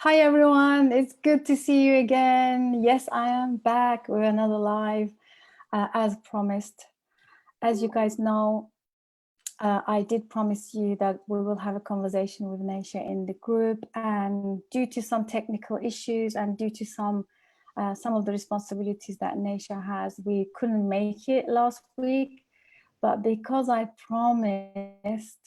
Hi everyone, it's good to see you again. Yes, I am back with another live as promised. As you guys know, I did promise you that we will have a conversation with Naisha in the group, and due to some technical issues and due to some of the responsibilities that Naisha has, we couldn't make it last week. But because I promised,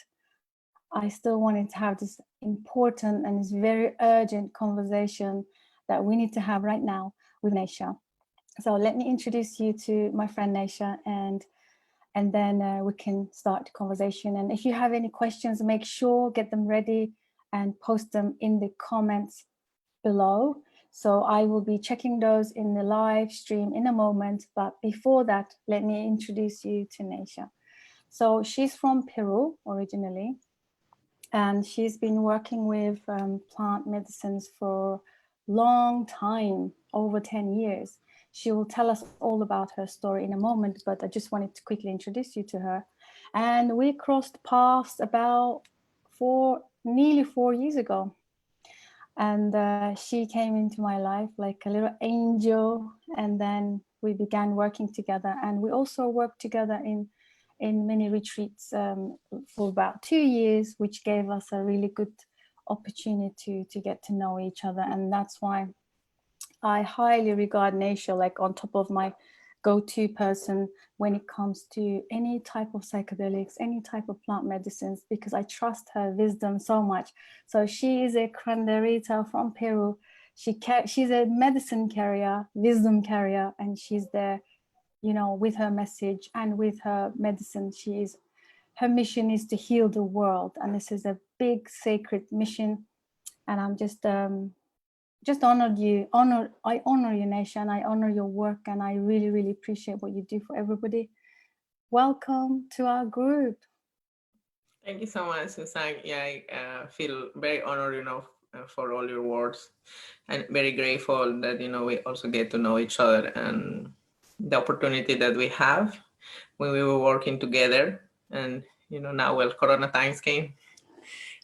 I still wanted to have this important and this very urgent conversation that we need to have right now with Naisha. So let me introduce you to my friend Naisha, and then we can start the conversation. And if you have any questions, make sure get them ready and post them in the comments below. So I will be checking those in the live stream in a moment. But before that, let me introduce you to Naisha. So she's from Peru originally, and she's been working with plant medicines for long time, over 10 years. She will tell us all about her story in a moment, but I just wanted to quickly introduce you to her. And we crossed paths about nearly 4 years ago. And she came into my life like a little angel, and then we began working together, and we also worked together in many retreats for about 2 years, which gave us a really good opportunity to get to know each other. And that's why I highly regard Naisha like on top of my go-to person when it comes to any type of psychedelics, any type of plant medicines, because I trust her wisdom so much. So she is a curanderita from Peru. She's a medicine carrier, wisdom carrier, and she's there, with her message and with her medicine. Her mission is to heal the world, and this is a big sacred mission. And I'm just I honor you, Nation. I honor your work, and I really, really appreciate what you do for everybody. Welcome to our group. Thank you so much, Susan. Yeah, I feel very honored, for all your words, and very grateful that we also get to know each other and the opportunity that we have when we were working together. And now, well, Corona times came,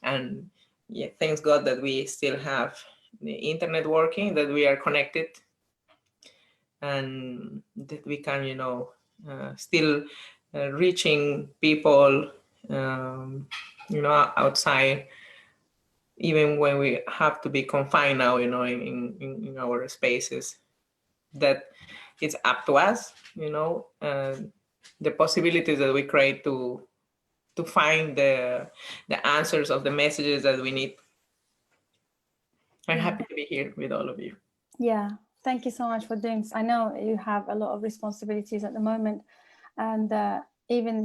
and yeah, thanks God that we still have the internet working, that we are connected, and that we can, still reaching people, um, outside, even when we have to be confined now, in our spaces. That it's up to us, the possibilities that we create to find the answers of the messages that we need. I'm Yeah. happy to be here with all of you. Yeah. Thank you so much for doing this. I know you have a lot of responsibilities at the moment, and even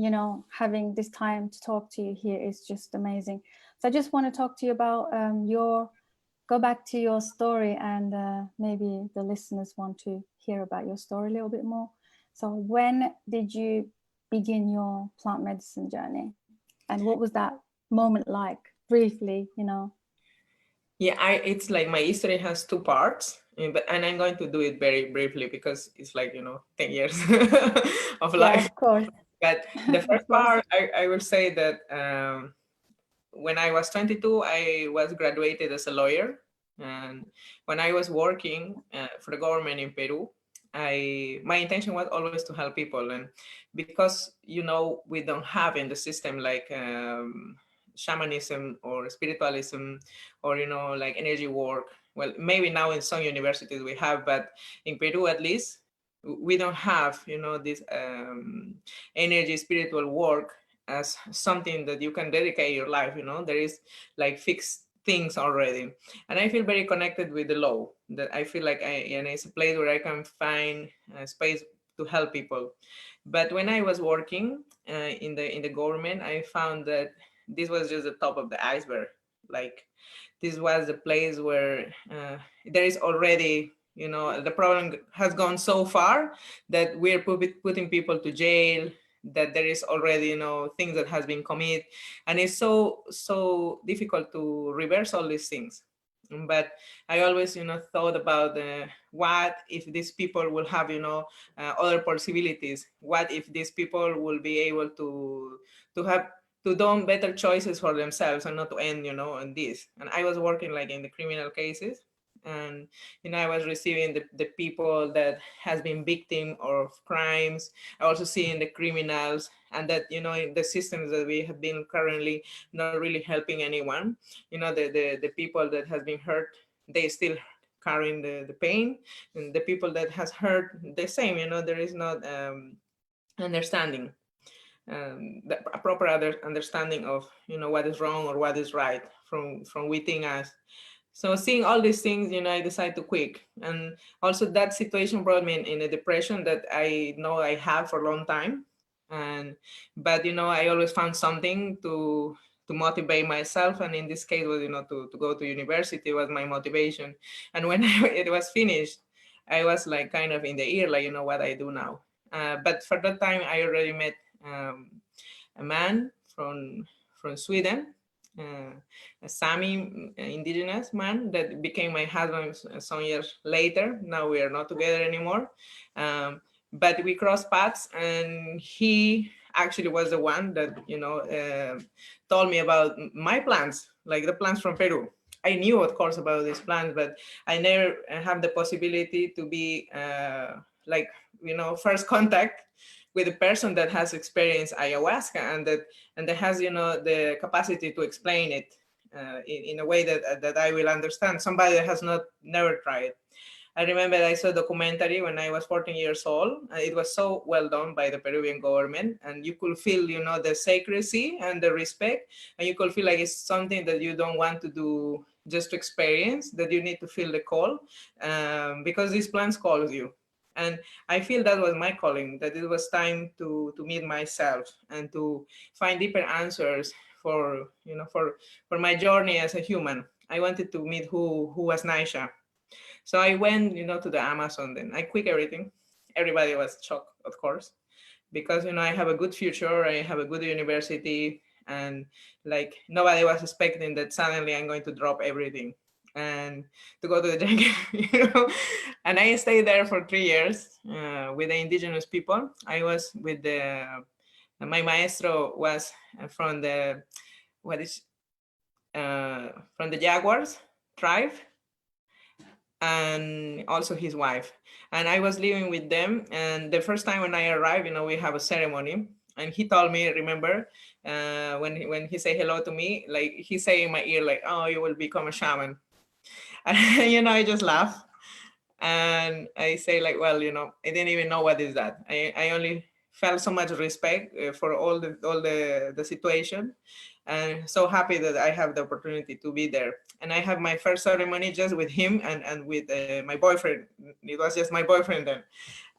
having this time to talk to you here is just amazing. So I just want to talk to you about your go back to your story, and maybe the listeners want to hear about your story a little bit more. So when did you begin your plant medicine journey, and what was that moment like, briefly? Yeah, it's like my history has two parts, and I'm going to do it very briefly because it's like 10 years of Yeah, life. of course. But the Of first course. part, I will say that when I was 22, I was graduated as a lawyer, and when I was working for the government in Peru, my intention was always to help people, and because we don't have in the system like shamanism or spiritualism, or like energy work. Well, maybe now in some universities we have, but in Peru at least we don't have this energy spiritual work as something that you can dedicate your life. There is like fixed things already, and I feel very connected with the law, that I feel like and it's a place where I can find space to help people. But when I was working in the government, I found that this was just the top of the iceberg. Like, this was the place where there is already, the problem has gone so far that we're putting people to jail, that there is already things that has been committed, and it's so difficult to reverse all these things. But I always thought about what if these people will have other possibilities, what if these people will be able to have to do better choices for themselves and not to end, you know, on this. And I was working like in the criminal cases, and you know, I was receiving the people that has been victim of crimes. I also seeing the criminals, and that, you know, in the systems that we have been currently not really helping anyone. You know, the people that has been hurt, they still carrying the pain, and the people that has hurt the same, you know, there is not understanding, a proper understanding of, you know, what is wrong or what is right from within us. So seeing all these things, you know, I decided to quit. And also that situation brought me in a depression that I know I had for a long time. And but you know, I always found something to motivate myself, and in this case was, you know, to go to university was my motivation. And when it was finished, I was like kind of in the ear, like, you know, what I do now. But for that time I already met a man from Sweden, a Sami indigenous man that became my husband some years later. Now we are not together anymore, but we crossed paths, and he actually was the one that, you know, told me about my plans, like the plans from Peru. I knew, of course, about these plans, but I never have the possibility to be like, you know, first contact with a person that has experienced ayahuasca, and that has, you know, the capacity to explain it in a way that I will understand. Somebody that has not never tried. I remember I saw a documentary when I was 14 years old. It was so well done by the Peruvian government, and you could feel, you know, the secrecy and the respect, and you could feel like it's something that you don't want to do just to experience, that you need to feel the call, because these plants calls you. And I feel that was my calling, that it was time to meet myself and to find deeper answers for, you know, for my journey as a human. I wanted to meet who was Naisha. So I went, you know, to the Amazon. Then I quit everything. Everybody was shocked, of course, because, you know, I have a good future. I have a good university, and like nobody was expecting that suddenly I'm going to drop everything and to go to the jungle, you know. And I stayed there for 3 years with the indigenous people. I was with my maestro was from the what is from the Jaguars tribe, and also his wife. And I was living with them. And the first time when I arrived, you know, we have a ceremony. And he told me, remember, when he say hello to me, like he say in my ear, like, "Oh, you will become a shaman." And you know, I just laugh, and I say, like, well, you know, I didn't even know what is that. I only felt so much respect for all the situation, and so happy that I have the opportunity to be there. And I have my first ceremony just with him and with my boyfriend. It was just my boyfriend then,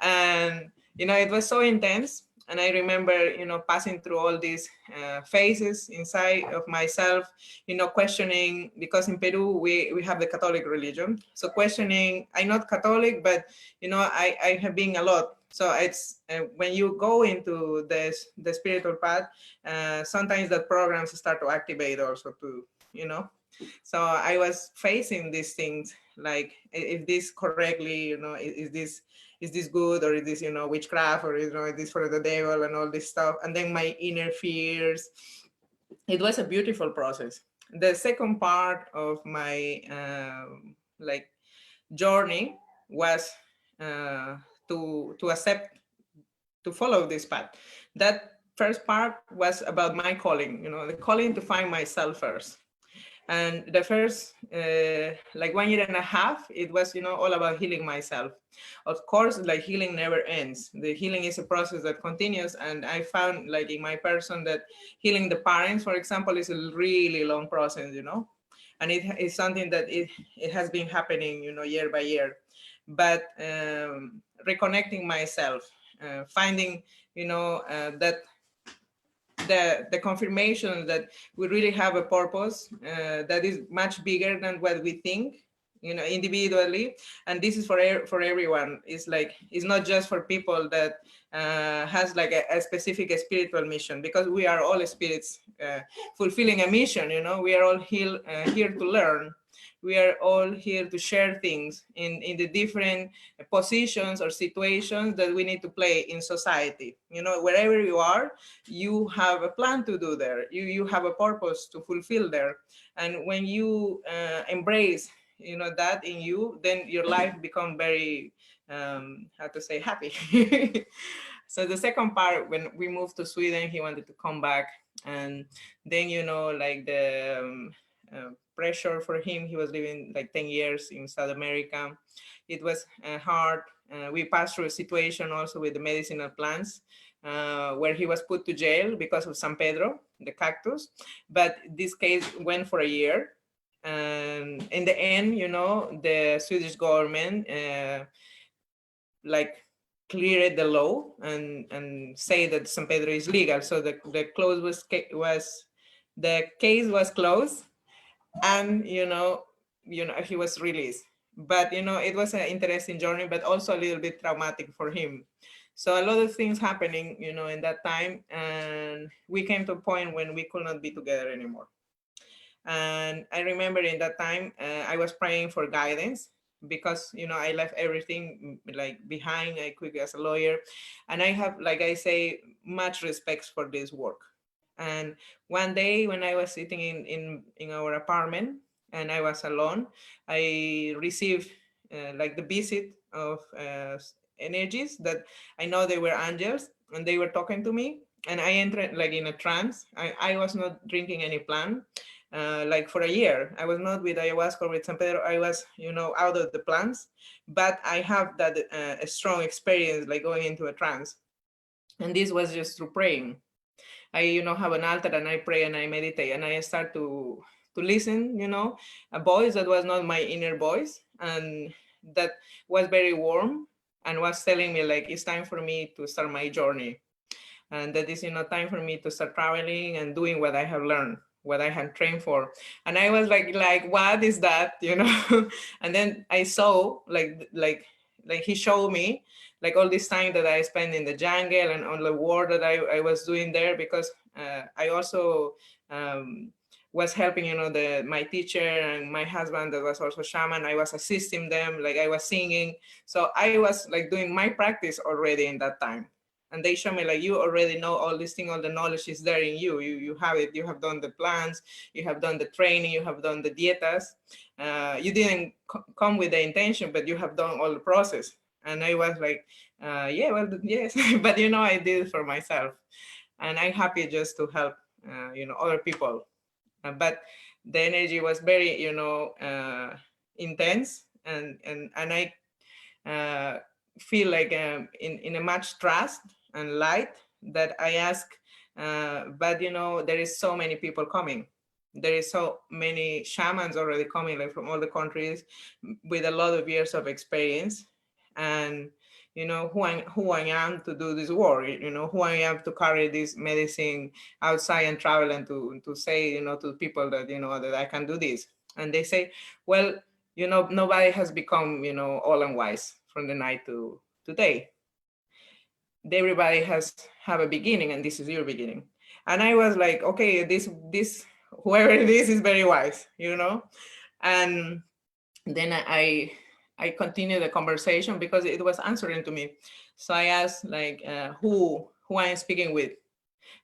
and you know, it was so intense. And I remember, you know, passing through all these phases inside of myself, you know, questioning, because in Peru we have the Catholic religion. So questioning, I'm not Catholic, but you know, I have been a lot. So it's when you go into the spiritual path, sometimes the programs start to activate also to, you know. So I was facing these things, like, if this correctly, you know, is this good, or is this, you know, witchcraft, or, you know, is this for the devil, and all this stuff. And then my inner fears. It was a beautiful process. The second part of my like journey was to accept, to follow this path. That first part was about my calling, you know, the calling to find myself first. And the first like 1 year and a half, it was, you know, all about healing myself. Of course, like, healing never ends. The healing is a process that continues. And I found, like, in my person, that healing the parents, for example, is a really long process, you know. And it is something that it has been happening, you know, year by year. But reconnecting myself, finding, you know, that the confirmation that we really have a purpose that is much bigger than what we think, you know, individually. And this is for everyone. It's like, it's not just for people that has like a specific spiritual mission, because we are all spirits fulfilling a mission, you know. We are all here to learn. we are all here to share things in the different positions or situations that we need to play in society. You know, wherever you are, you have a plan to do there. You have a purpose to fulfill there. And when you embrace, you know, that in you, then your life become very, how to say, happy. So the second part, when we moved to Sweden, he wanted to come back. And then, you know, like the pressure for him, he was living like 10 years in South America. It was hard. We passed through a situation also with the medicinal plants where he was put to jail because of San Pedro, the cactus. But this case went for a year. And in the end, you know, the Swedish government like cleared the law and say that San Pedro is legal. So the case was closed, and you know he was released. But you know, it was an interesting journey, but also a little bit traumatic for him. So a lot of things happening, you know, in that time, and we came to a point when we could not be together anymore. And I remember in that time, I was praying for guidance because, you know, I left everything like behind. I quit as a lawyer, and I have, like I say, much respect for this work. And one day when I was sitting in our apartment and I was alone, I received like the visit of energies that I know they were angels, and they were talking to me. And I entered like in a trance. I was not drinking any plant. Like for a year, I was not with ayahuasca or with San Pedro. I was, you know, out of the plants, but I have that a strong experience, like going into a trance. And this was just through praying. I, you know, have an altar and I pray and I meditate and I start to listen, you know, a voice that was not my inner voice, and that was very warm and was telling me like it's time for me to start my journey, and that is, you know, time for me to start traveling and doing what I have learned, what I had trained for. And I was like what is that, you know? And then I saw like he showed me like all this time that I spent in the jungle and on the work that I was doing there, because I also was helping, you know, my teacher and my husband that was also shaman. I was assisting them, like I was singing. So I was like doing my practice already in that time. And they show me like, you already know all this thing, all the knowledge is there in you. You have it. You have done the plans, you have done the training, you have done the dietas. You didn't come with the intention, but you have done all the process. And I was like, yeah, well, yes, but you know, I did it for myself, and I'm happy just to help, you know, other people. But the energy was very, you know, intense, and I feel like in a much trust and light that I ask. But you know, there is so many people coming. There is so many shamans already coming, like from all the countries, with a lot of years of experience. And you know who I am to do this work. You know who I am to carry this medicine outside and travel and to say, you know, to people that, you know, that I can do this. And they say, well, you know, nobody has become, you know, all and wise from the night to today. Everybody has have a beginning, and this is your beginning. And I was like, okay, this whoever it is very wise, you know. And then I continued the conversation because it was answering to me. So I asked like who I am speaking with,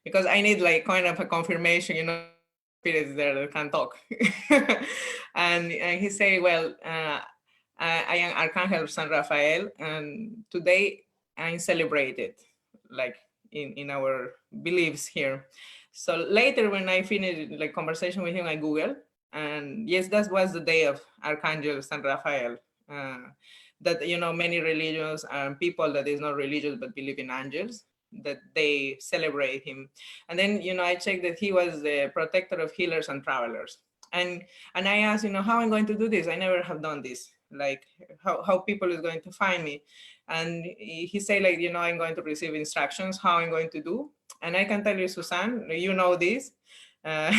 because I need like kind of a confirmation, you know, spirits there that can talk. And he said, well, I am Archangel San Rafael, and today I'm celebrated, like in our beliefs here. So later, when I finished like conversation with him, I Googled, and yes, that was the day of Archangel San Rafael. That, you know, many religions and people that is not religious but believe in angels, that they celebrate him. And then, you know, I checked that he was the protector of healers and travelers. And I asked, you know, how I'm going to do this? I never have done this. Like how people is going to find me. And he said, like, you know, I'm going to receive instructions how I'm going to do. And I can tell you, Suzanne, you know this, uh,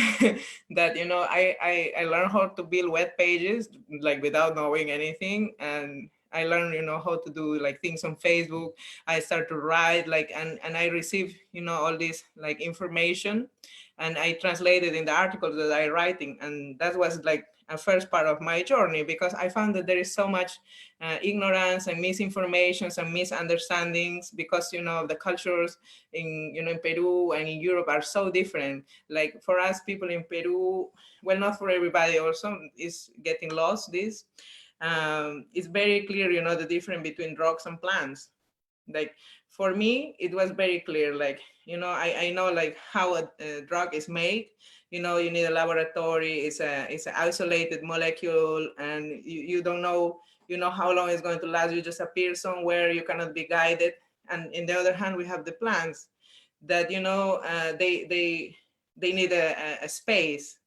that, you know, I learned how to build web pages like without knowing anything. And I learned, you know, how to do like things on Facebook. I start to write, like, and I receive, you know, all this like information. and I translated in the articles that I writing, and that was like a first part of my journey, because I found that there is so much ignorance and misinformation and misunderstandings, because the cultures in Peru and in Europe are so different. Like for us people in Peru, well, not for everybody, also is getting lost this. It's very clear, the difference between drugs and plants. Like for me it was very clear, like I know like how a drug is made. You need a laboratory, it's an isolated molecule, and you don't know how long it's going to last. You just appear somewhere, you cannot be guided. And in the other hand, we have the plants that they need a space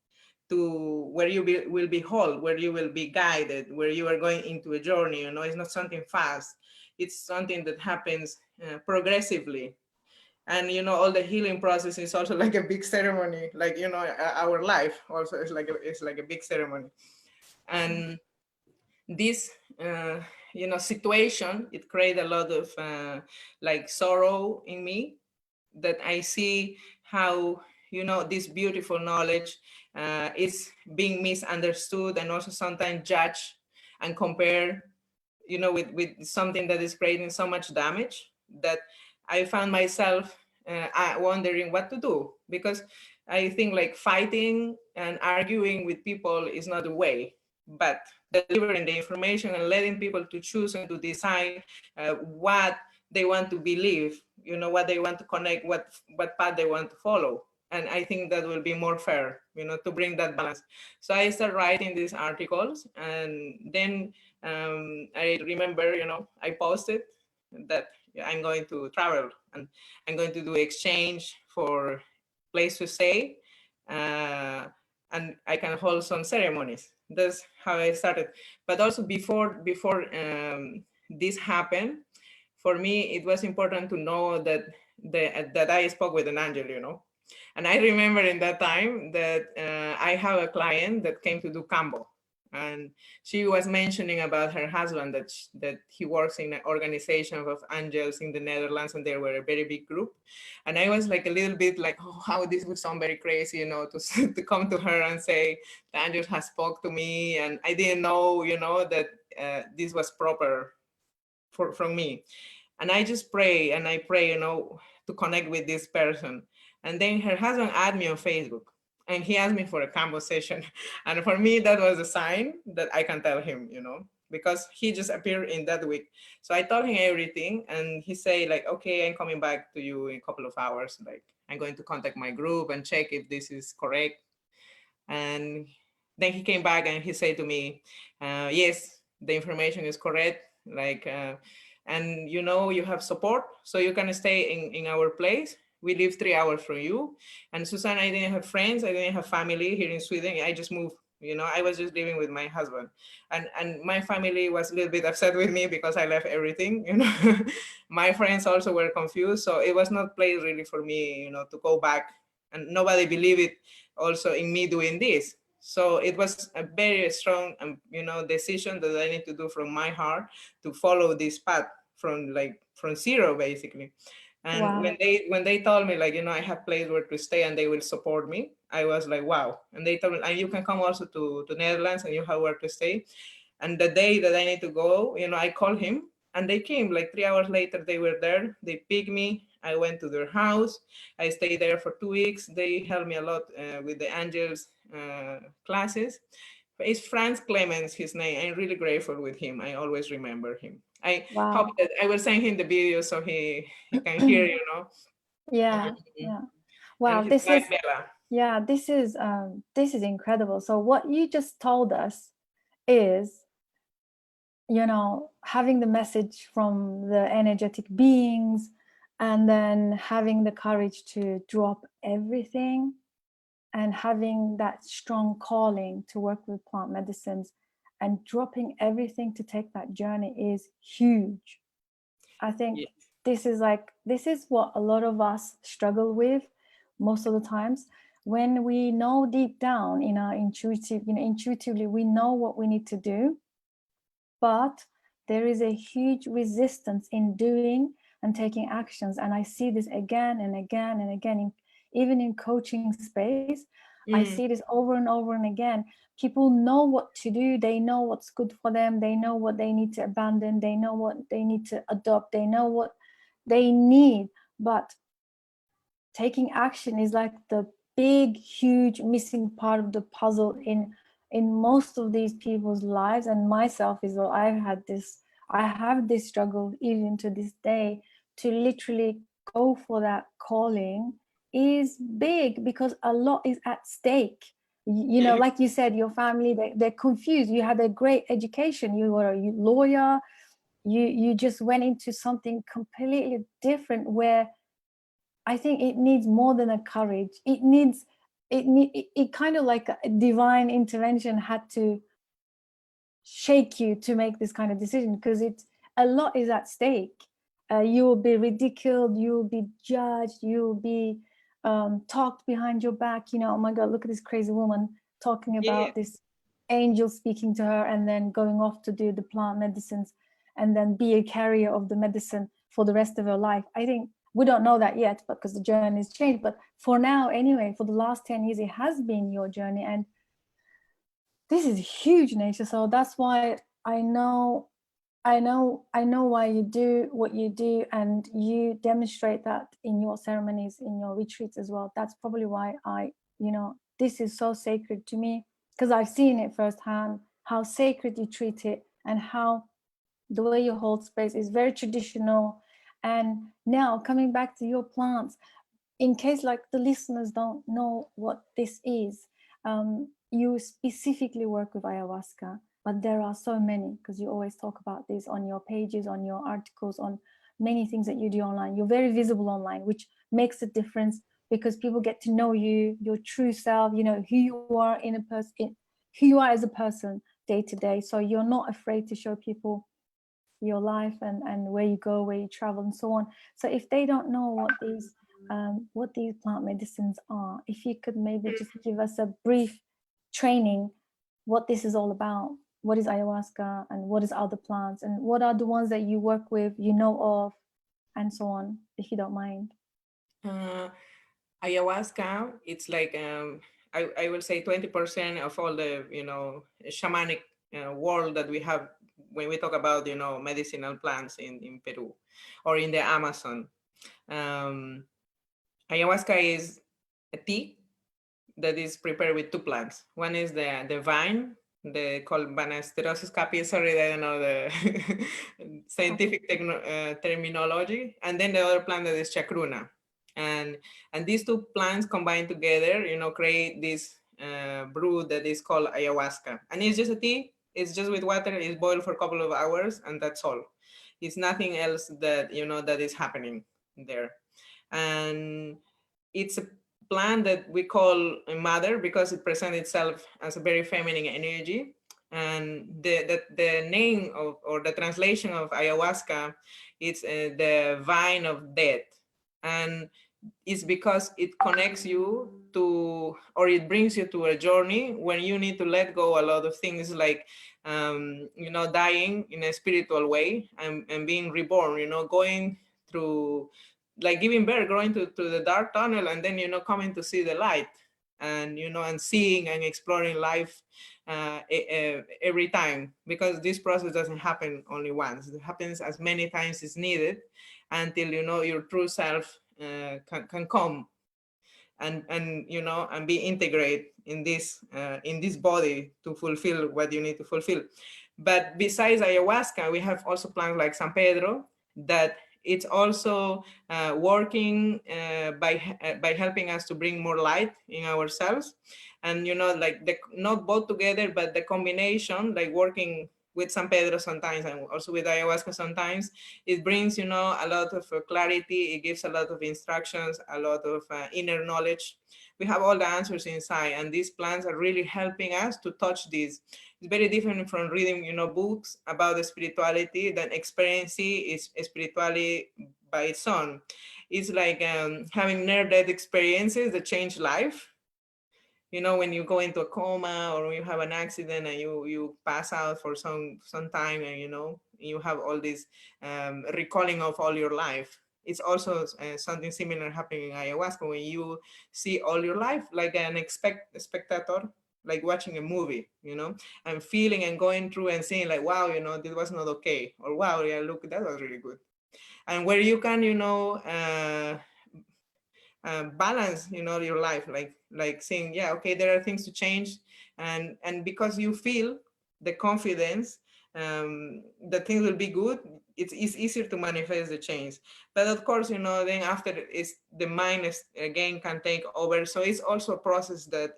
to where you will be held, where you will be guided, where you are going into a journey. It's not something fast, it's something that happens progressively. And all the healing process is also like a big ceremony, like our life also is like a big ceremony. And this situation, it created a lot of like sorrow in me, that I see how this beautiful knowledge is being misunderstood, and also sometimes judged and compared with something that is creating so much damage, that I found myself wondering what to do, because I think like fighting and arguing with people is not the way, but delivering the information and letting people to choose and to decide what they want to believe, what they want to connect, what path they want to follow. And I think that will be more fair, to bring that balance. So I started writing these articles, and then I remember, I posted that I'm going to travel, and I'm going to do exchange for place to stay, and I can hold some ceremonies. That's how I started. But also before this happened, for me it was important to know that that I spoke with an angel, And I remember in that time that I have a client that came to do Kambo, and she was mentioning about her husband, that he works in an organization of angels in the Netherlands, and they were a very big group. And I was like a little bit like, oh, how this would sound very crazy, to come to her and say the angels has spoke to me, and I didn't know, that this was proper from me. And I just pray and I pray, to connect with this person. And then her husband added me on Facebook, and he asked me for a conversation. And for me, that was a sign that I can tell him, because he just appeared in that week. So I told him everything, and he said like, okay, I'm coming back to you in a couple of hours. Like, I'm going to contact my group and check if this is correct. And then he came back and he said to me, yes, the information is correct. Like, and you have support, so you can stay in our place. We live 3 hours from you. And Susanna, I didn't have friends, I didn't have family here in Sweden. I just moved, I was just living with my husband. And my family was a little bit upset with me because I left everything, My friends also were confused. So it was not place really for me, to go back. And nobody believed it also in me doing this. So it was a very strong, decision that I need to do from my heart, to follow this path from zero, basically. And Wow. when they told me like, I have place where to stay and they will support me, I was like, wow. And they told me, and you can come also to Netherlands and you have where to stay. And the day that I need to go, I called him, and they came like 3 hours later. They were there. They picked me. I went to their house. I stayed there for 2 weeks. They helped me a lot with the angels classes. It's Franz Clemens, his name. I'm really grateful with him. I always remember him. I hope Wow. that I will send him the video so he can hear, Yeah. Mhm. Yeah. And Wow. his wife, Bella. Yeah, this is incredible. So what you just told us is, having the message from the energetic beings, and then having the courage to drop everything, and having that strong calling to work with plant medicines, and dropping everything to take that journey is huge. I think Yeah. this is what a lot of us struggle with most of the times, when we know deep down in our intuitively we know what we need to do, but there is a huge resistance in doing and taking actions. And I see this again and again and again even in coaching space, I Mm. see this over and over and again. People know what to do, they know what's good for them, they know what they need to abandon, they know what they need to adopt, they know what they need, but taking action is like the big huge missing part of the puzzle in most of these people's lives, and myself as well. I have this struggle even to this day to literally go for that calling is big because a lot is at stake. You know, like you said, your family, they're confused. You had a great education, you were a lawyer, you just went into something completely different where I think it needs more than a courage. It kind of like a divine intervention had to shake you to make this kind of decision, because it's a lot is at stake. You will be ridiculed, you will be judged, you will be talked behind your back. You know, oh my God, look at this crazy woman talking Yeah. about this angel speaking to her and then going off to do the plant medicines and then be a carrier of the medicine for the rest of her life. I think we don't know that yet because the journey has changed. But for now, anyway, for the last 10 years, it has been your journey. And this is huge, nature. So that's why I know why you do what you do, and you demonstrate that in your ceremonies, in your retreats as well. That's probably why this is so sacred to me, because I've seen it firsthand, how sacred you treat it and how the way you hold space is very traditional. And now coming back to your plants, in case like the listeners don't know what this is, you specifically work with ayahuasca, but there are so many, because you always talk about this on your pages, on your articles, on many things that you do online. You're very visible online, which makes a difference because people get to know you, your true self, you know, who you are in a person, who you are as a person day to day. So you're not afraid to show people your life and where you go, where you travel, and so on. So if they don't know what these plant medicines are, if you could maybe just give us a brief training, what this is all about. What is ayahuasca and what is other plants and what are the ones that you work with, you know of, and so on, if you don't mind. Uh, Ayahuasca, it's like I will say 20% of all the shamanic world that we have when we talk about medicinal plants in Peru or in the Amazon. Um, Ayahuasca is a tea that is prepared with two plants. One is the vine, the called Banasterosis capi. Sorry, I don't know the scientific terminology. And then the other plant that is chacruna. And these two plants combined together, create this brew that is called ayahuasca. And it's just a tea. It's just with water. It's boiled for a couple of hours, and that's all. It's nothing else that is happening there. And it's a plant that we call a mother because it presents itself as a very feminine energy. And the name of, or the translation of ayahuasca, it's the vine of death. And it's because it connects you to, or it brings you to a journey when you need to let go a lot of things, like dying in a spiritual way and being reborn, going through, like giving birth, going to the dark tunnel, and then coming to see the light, and and seeing and exploring life every time, because this process doesn't happen only once. It happens as many times as needed until your true self can come and be integrated in this body to fulfill what you need to fulfill. But besides ayahuasca, we have also plants like San Pedro that it's also working by helping us to bring more light in ourselves. And like not both together, but the combination, like working with San Pedro sometimes and also with ayahuasca sometimes, it brings a lot of clarity. It gives a lot of instructions, a lot of inner knowledge. We have all the answers inside, and these plants are really helping us to touch this. It's very different from reading books about the spirituality than experiencing is spirituality by its own. It's like having near-death experiences that change life. When you go into a coma or when you have an accident and you pass out for some time, and you have all this recalling of all your life. it's also something similar happening in ayahuasca when you see all your life like an spectator, like watching a movie, and feeling and going through and seeing like, wow, this was not okay, or wow, yeah, look, that was really good. And where you can, balance, your life, like saying, yeah, okay, there are things to change, and because you feel the confidence that things will be good, it's easier to manifest the change. But of course, then after is the mind is, again, can take over. So it's also a process that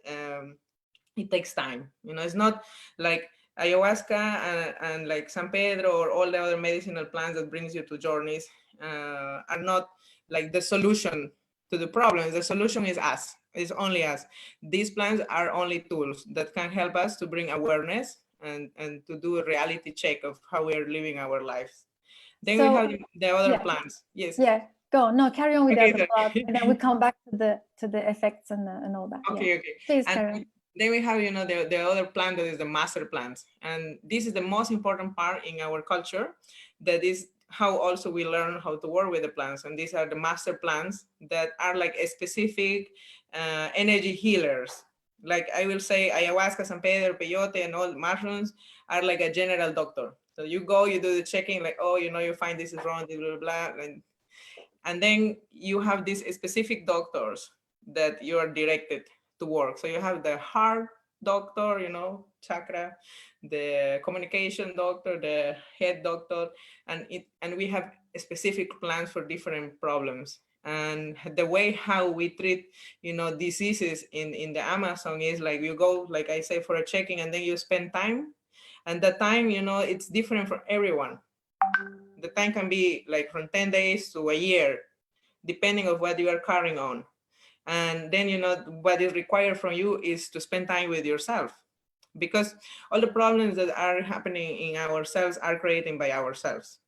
it takes time. It's not like ayahuasca and like San Pedro or all the other medicinal plants that brings you to journeys are not like the solution to the problems. The solution is us. It's only us. These plants are only tools that can help us to bring awareness and to do a reality check of how we are living our lives. Then we have the other plants. Yes. Yeah. Go on. No, carry on with Okay, the other part, and then we come back to the effects and all that. Okay, yeah. okay. Please And carry on. then we have, the other plant that is the master plant. And this is the most important part in our culture. That is how also we learn how to work with the plants. And these are the master plants that are like a specific energy healers. Like I will say ayahuasca, San Pedro, peyote, and all mushrooms are like a general doctor. So you go, you do the checking, like, oh, you find this is wrong, blah, blah, blah. And then you have these specific doctors that you are directed to work. So you have the heart doctor, chakra, the communication doctor, the head doctor, and we have specific plans for different problems. And the way how we treat, diseases in the Amazon is like you go, like I say, for a checking, and then you spend time. And the time, it's different for everyone. The time can be like from 10 days to a year, depending on what you are carrying on. And then, what is required from you is to spend time with yourself, because all the problems that are happening in ourselves are created by ourselves.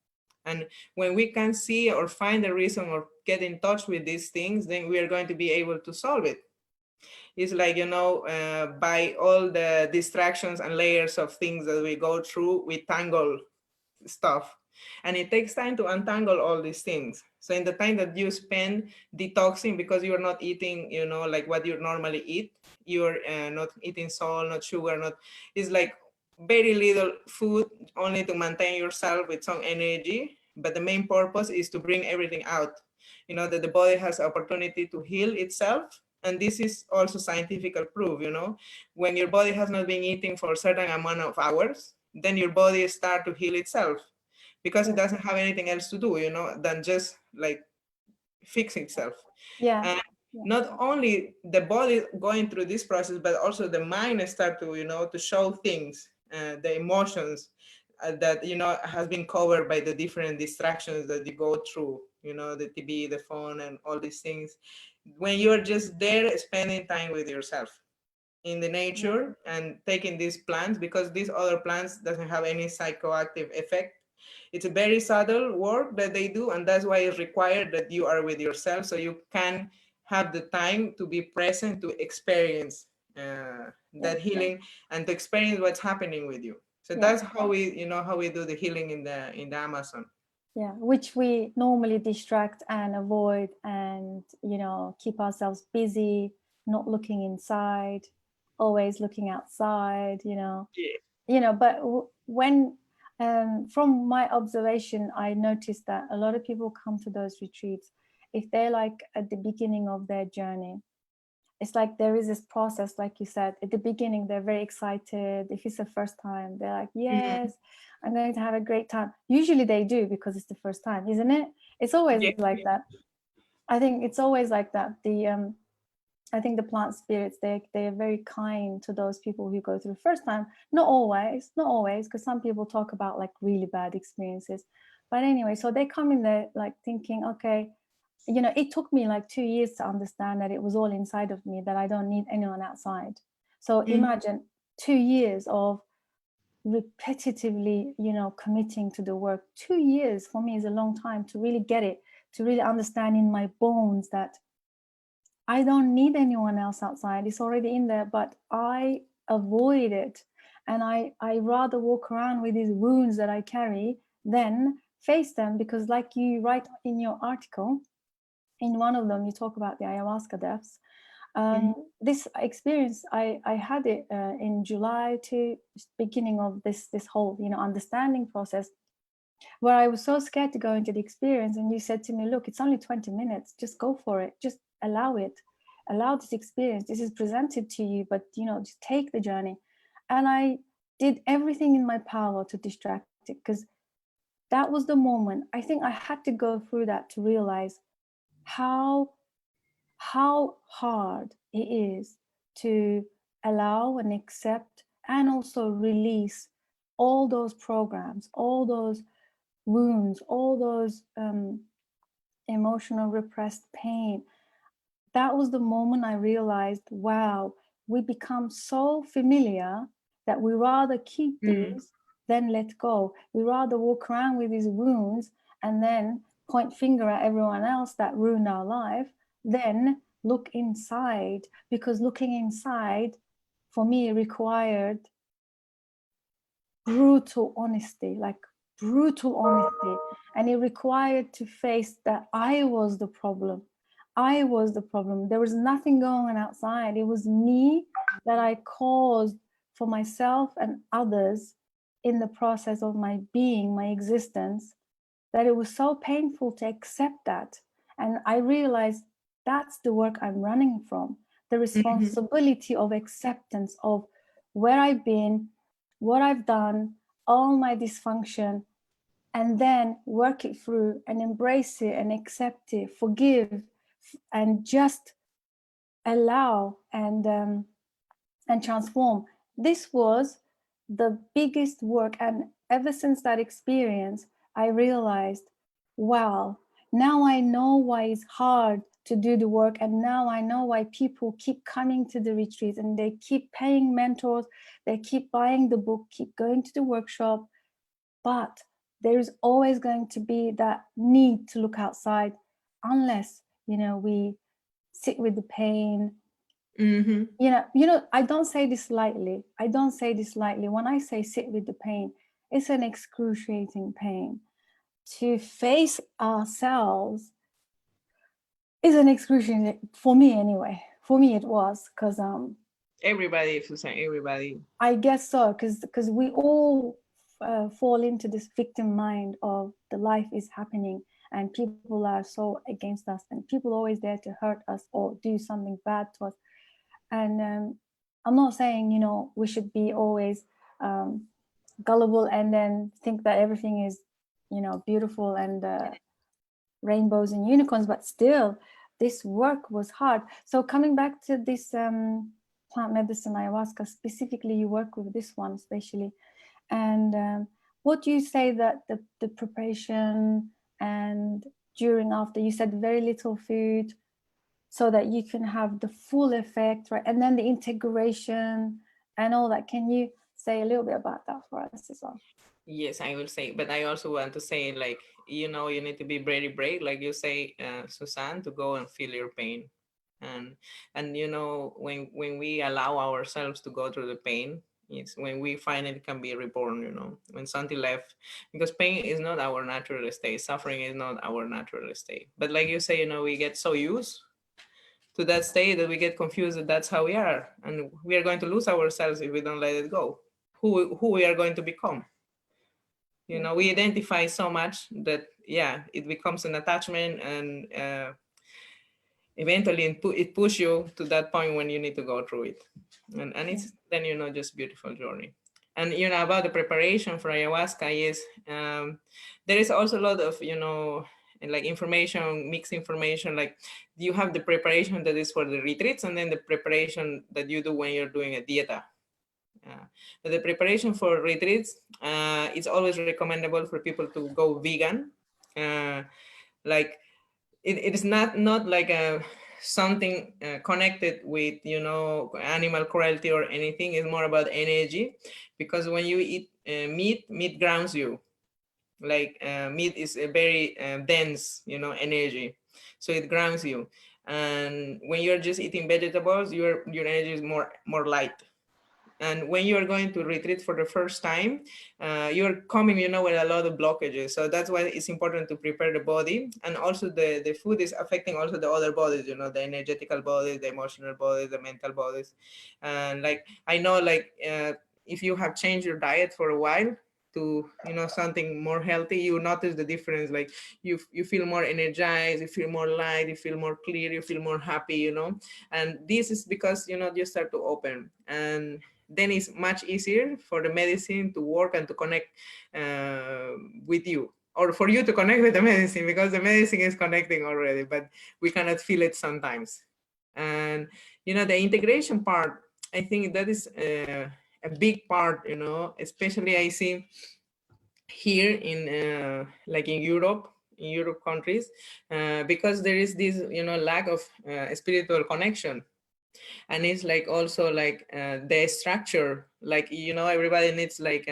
And when we can see or find a reason or get in touch with these things, then we are going to be able to solve it. It's like, by all the distractions and layers of things that we go through, we tangle stuff. And it takes time to untangle all these things. So in the time that you spend detoxing, because you're not eating, like what you normally eat, you're not eating salt, not sugar, it's like very little food, only to maintain yourself with some energy. But the main purpose is to bring everything out, that the body has opportunity to heal itself. And this is also scientific proof, when your body has not been eating for a certain amount of hours, then your body start to heal itself, because it doesn't have anything else to do, than just like fix itself. Yeah. And not only the body going through this process, but also the mind start to, to show things, the emotions that, has been covered by the different distractions that you go through, the TV, the phone, and all these things. When you're just there spending time with yourself in the nature and taking these plants, because these other plants doesn't have any psychoactive effect. It's a very subtle work that they do, and that's why it's required that you are with yourself, so you can have the time to be present, to experience that healing, and to experience what's happening with you. So that's how we, how we do the healing in the Amazon. Yeah, which we normally distract and avoid, and keep ourselves busy, not looking inside, always looking outside. But when from my observation, I noticed that a lot of people come to those retreats if they're like at the beginning of their journey. It's like there is this process, like you said, at the beginning, they're very excited. If it's the first time, they're like, yes, I'm going to have a great time. Usually they do, because it's the first time, isn't it? It's always like that. I think it's always like that. I think the plant spirits, they're very kind to those people who go through the first time. Not always, because some people talk about like really bad experiences. But anyway, so they come in there like thinking, okay, it took me like 2 years to understand that it was all inside of me, that I don't need anyone outside. So imagine 2 years of repetitively, committing to the work. 2 years for me is a long time to really get it, to really understand in my bones that I don't need anyone else outside. It's already in there, but I avoid it. And I rather walk around with these wounds that I carry than face them, because like you write in your article, in one of them you talk about the ayahuasca deaths. This experience, I had it in July to beginning of this whole, you know, understanding process, where I was so scared to go into the experience, and you said to me, look, it's only 20 minutes, just go for it, just allow it, allow this experience, this is presented to you, but you know, just take the journey. And I did everything in my power to distract it, because that was the moment. I think I had to go through that to realize how hard it is to allow and accept and also release all those programs, all those wounds, all those emotional repressed pain. That was the moment I realized, wow, we become so familiar that we rather keep these than let go. We rather walk around with these wounds and then point finger at everyone else that ruined our life, than look inside, because looking inside for me required brutal honesty, like brutal honesty. And it required to face that I was the problem. I was the problem. There was nothing going on outside. It was me that I caused for myself and others in the process of my being, my existence, that it was so painful to accept that. And I realized that's the work I'm running from, the responsibility of acceptance of where I've been, what I've done, all my dysfunction, and then work it through and embrace it and accept it, forgive, and just allow and transform. This was the biggest work. And ever since that experience, I realized, wow, now I know why it's hard to do the work. And now I know why people keep coming to the retreats and they keep paying mentors, they keep buying the book, keep going to the workshop. But there's always going to be that need to look outside, unless, you know, we sit with the pain. You know, I don't say this lightly. When I say sit with the pain, it's an excruciating pain. To face ourselves is an excruciating, for me anyway. For me it was, because everybody, Susan, everybody. I guess so, because we all fall into this victim mind of the life is happening and people are so against us and people always there to hurt us or do something bad to us. And I'm not saying, you know, we should be always gullible and then think that everything is, you know, beautiful and rainbows and unicorns, but still this work was hard. So coming back to this plant medicine, ayahuasca specifically, you work with this one especially, and what do you say that the preparation and during, after, you said very little food so that you can have the full effect, right? And then the integration and all that. Can you say a little bit about that for us as well? Yes, I will say, but I also want to say, like, you know, you need to be very brave, like you say, Suzanne, to go and feel your pain. And you know, when we allow ourselves to go through the pain, it's when we finally can be reborn, you know, when something left, because pain is not our natural state, suffering is not our natural state. But like you say, you know, we get so used to that state that we get confused that that's how we are, and we are going to lose ourselves if we don't let it go, who we are going to become. You know, we identify so much that, yeah, it becomes an attachment, and eventually it push you to that point when you need to go through it. And it's then, you know, just beautiful journey. And, you know, about the preparation for ayahuasca, yes, there is also a lot of, you know, like information, mixed information, like you have the preparation that is for the retreats, and then the preparation that you do when you're doing a dieta. The preparation for retreats, it's always recommendable for people to go vegan. Like it is not like a something connected with, you know, animal cruelty or anything. It's more about energy, because when you eat meat grounds you. Like meat is a very dense, you know, energy, so it grounds you. And when you're just eating vegetables, your energy is more light. And when you are going to retreat for the first time, you're coming, with a lot of blockages. So that's why it's important to prepare the body. And also the food is affecting also the other bodies, the energetical bodies, the emotional bodies, the mental bodies. And like, I know, like, if you have changed your diet for a while to, something more healthy, you notice the difference. Like you feel more energized, you feel more light, you feel more clear, you feel more happy, and this is because, you start to open. And then it's much easier for the medicine to work and to connect with you, or for you to connect with the medicine, because the medicine is connecting already, but we cannot feel it sometimes. And the integration part, I think that is a big part, especially I see here in like in Europe countries, because there is this lack of spiritual connection. And it's like also like the structure, like everybody needs like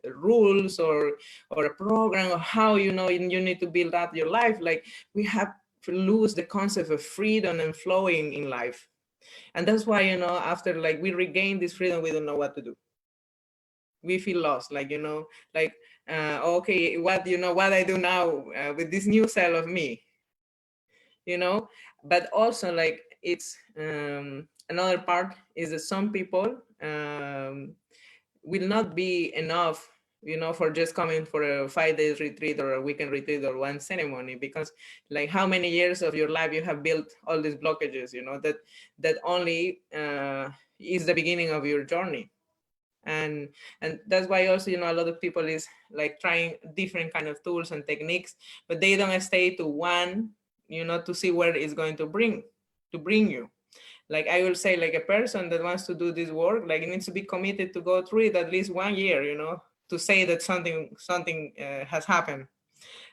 rules or a program, or how you need to build up your life. Like we have to lose the concept of freedom and flowing in life. And that's why after like we regain this freedom, we don't know what to do. We feel lost, like like okay, what I do now with this new cell of me. But also like it's another part is that some people will not be enough for just coming for a 5 days retreat or a weekend retreat or one ceremony, because like how many years of your life you have built all these blockages, that only is the beginning of your journey. And that's why also a lot of people is like trying different kind of tools and techniques, but they don't stay to one, to see where it's going to bring you. Like I will say, like a person that wants to do this work, like it needs to be committed to go through it at least 1 year, to say that something has happened.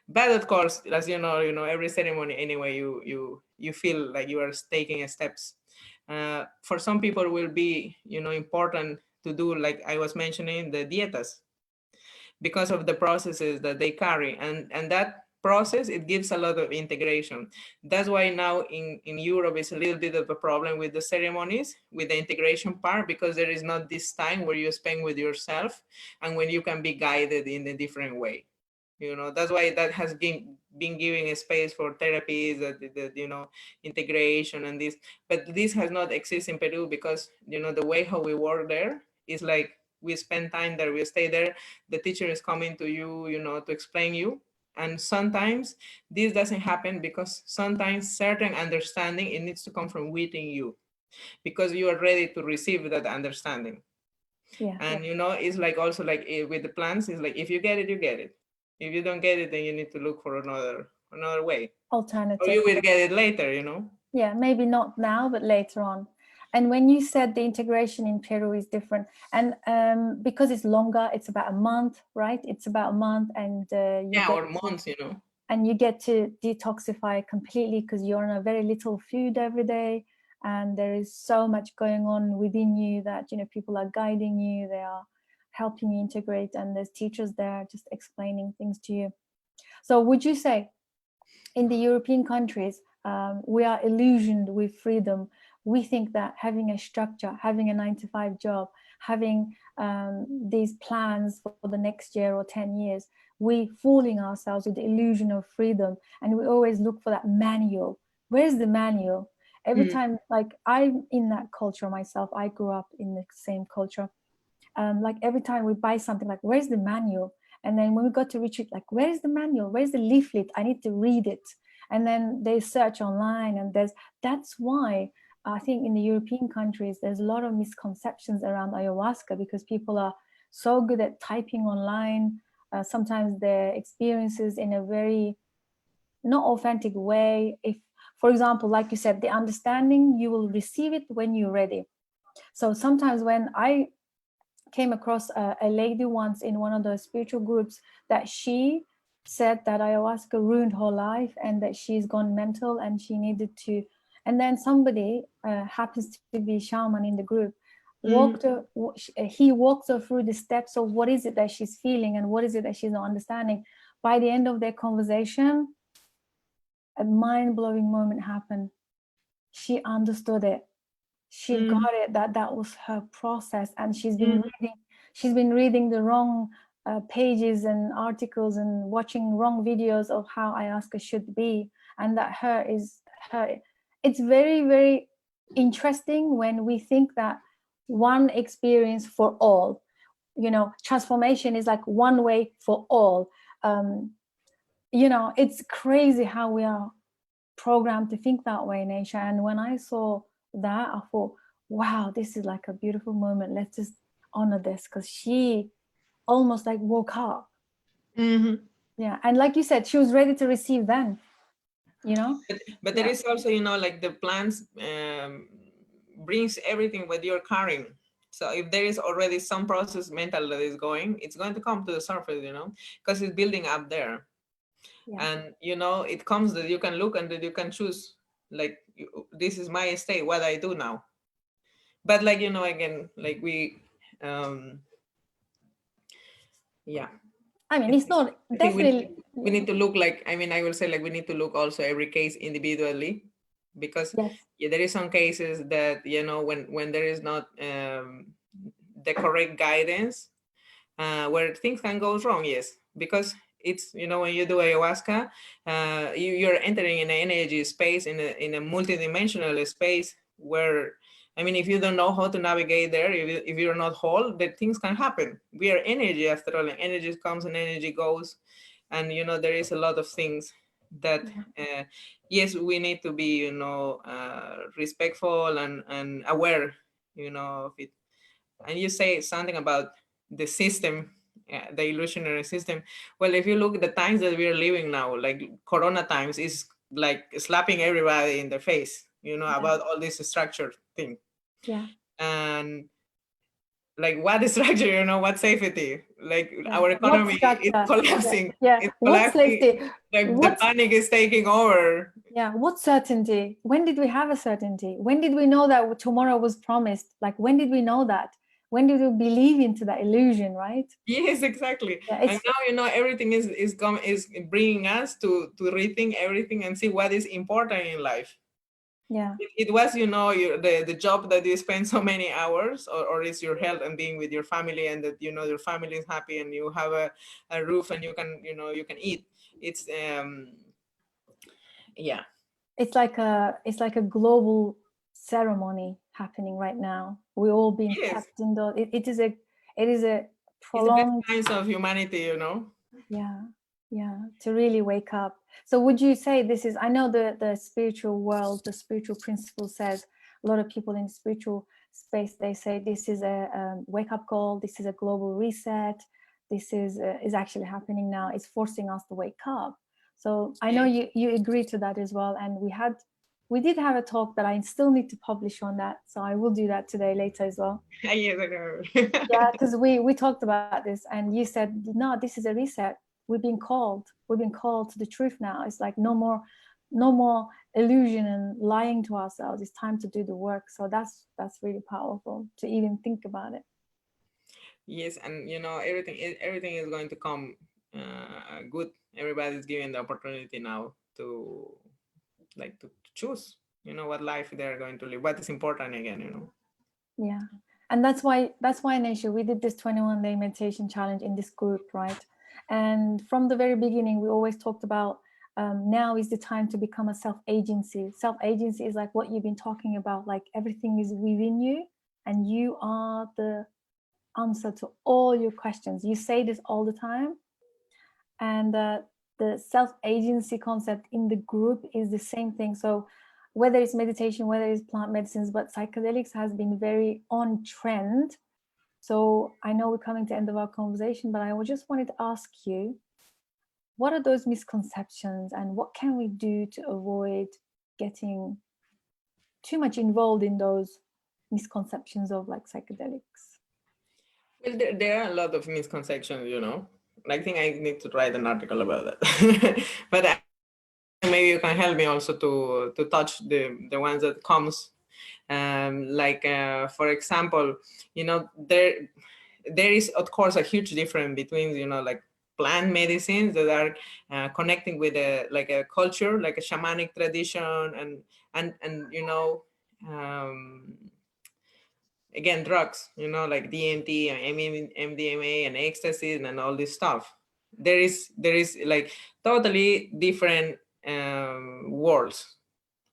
But of course, as every ceremony anyway, you feel like you are taking steps. For some people will be important to do, like I was mentioning, the dietas, because of the processes that they carry, and that process, it gives a lot of integration. That's why now in Europe it's a little bit of a problem with the ceremonies, with the integration part, because there is not this time where you spend with yourself and when you can be guided in a different way. That's why that has been giving a space for therapies, that integration and this. But this has not existed in Peru, because the way how we work there is like we spend time there, we stay there, the teacher is coming to you, to explain you. And sometimes this doesn't happen, because sometimes certain understanding, it needs to come from within you, because you are ready to receive that understanding. Yeah. And it's like also like with the plants, it's like if you get it, you get it. If you don't get it, then you need to look for another way, or Alternative. you will get it later. Yeah, maybe not now, but later on. And when you said the integration in Peru is different, and because it's longer, it's about a month, right? It's about a month, and or months. And you get to detoxify completely, because you're on a very little food every day, and there is so much going on within you that people are guiding you, they are helping you integrate, and there's teachers there just explaining things to you. So would you say in the European countries, we are illusioned with freedom? We think that having a structure, having a 9-to-5 job, having these plans for the next year or 10 years, we fooling ourselves with the illusion of freedom, and we always look for that manual. Where's the manual? Every time, like I'm in that culture myself, I grew up in the same culture. Like every time we buy something, like where's the manual? And then when we got to retreat, like where's the manual? Where's the leaflet? I need to read it. And then they search online, and that's why I think in the European countries there's a lot of misconceptions around ayahuasca, because people are so good at typing online. Sometimes their experiences in a very not authentic way. If, for example, like you said, the understanding, you will receive it when you're ready. So sometimes when I came across a lady once in one of those spiritual groups, that she said that ayahuasca ruined her life and that she's gone mental and she needed to, and then somebody happens to be shaman in the group, he walked her through the steps of what is it that she's feeling and what is it that she's not understanding. By the end of their conversation, a mind-blowing moment happened. She understood it. she got it, that was her process, and she's been reading the wrong pages and articles and watching wrong videos of how ayahuasca should be, and that it's very, very interesting when we think that one experience for all, you know, transformation is like one way for all. You know, it's crazy how we are programmed to think that way, Nature. And when I saw that, I thought, wow, this is like a beautiful moment. Let's just honor this, because she almost like woke up. Yeah, and like you said, she was ready to receive then, you know. But there is also, you know, like the plants brings everything what you're carrying. So if there is already some process mental that is going, it's going to come to the surface, you know, because it's building up there. And you know, it comes that you can look and that you can choose, like, this is my state, what I do now. But like, you know, again, like we yeah, I mean, it's not definitely, we need to look, like, I mean, I will say, like, we need to look also every case individually, because there is some cases that, you know, when there is not the correct guidance, where things can go wrong. Yes, because it's, you know, when you do ayahuasca, you're entering in an energy space, in a multidimensional space, where, I mean, if you don't know how to navigate there, if you're not whole, that things can happen. We are energy after all, and energy comes and energy goes. And, you know, there is a lot of things that, yes, we need to be, you know, respectful and aware, you know, of it. And you say something about the system, the illusionary system. Well, if you look at the times that we are living now, like Corona times, is like slapping everybody in the face, you know, about all this structure thing. And like, what structure, you know, what safety? Like, our economy is collapsing. It's what safety? Like, the panic is taking over. What certainty? When did we have a certainty? When did we know that tomorrow was promised? Like, when did we know that? When did we believe into that illusion, right? Yes, exactly. And now, you know, everything is bringing us to rethink everything and see what is important in life. It was, you know, the job that you spend so many hours, or it's your health and being with your family, and that, you know, your family is happy and you have a roof and you can, you know, you can eat. It's it's like a global ceremony happening right now. We're all being kept indoors. It is a prolonged signs of humanity, you know. To really wake up. So would you say this is, I know the spiritual world, the spiritual principle says, a lot of people in spiritual space, they say this is a wake-up call, this is a global reset, this is actually happening now, it's forcing us to wake up. So I know you agree to that as well, and we did have a talk that I still need to publish on that, so I will do that today later as well. Yes, I know. Because we talked about this, and you said, no, this is a reset. We've been called to the truth now. It's like no more illusion and lying to ourselves. It's time to do the work. So that's really powerful to even think about it. Yes, and you know, everything is going to come good. Everybody's given the opportunity now to choose, you know, what life they're going to live, what is important again, you know. Yeah, and that's why Naisha, we did this 21-day meditation challenge in this group, right? And from the very beginning, we always talked about now is the time to become a self-agency. Self-agency is like what you've been talking about, like everything is within you and you are the answer to all your questions. You say this all the time. And the self-agency concept in the group is the same thing. So whether it's meditation, whether it's plant medicines, but psychedelics has been very on trend. So I know we're coming to the end of our conversation, but I just wanted to ask you, what are those misconceptions and what can we do to avoid getting too much involved in those misconceptions of like psychedelics? Well, there are a lot of misconceptions, you know. I think I need to write an article about that. But maybe you can help me also to touch the ones that comes. For example, you know, there is of course a huge difference between, you know, like plant medicines that are connecting with a culture, like a shamanic tradition, and you know, again, drugs, you know, like DMT and MDMA and ecstasy and all this stuff. There is like totally different worlds,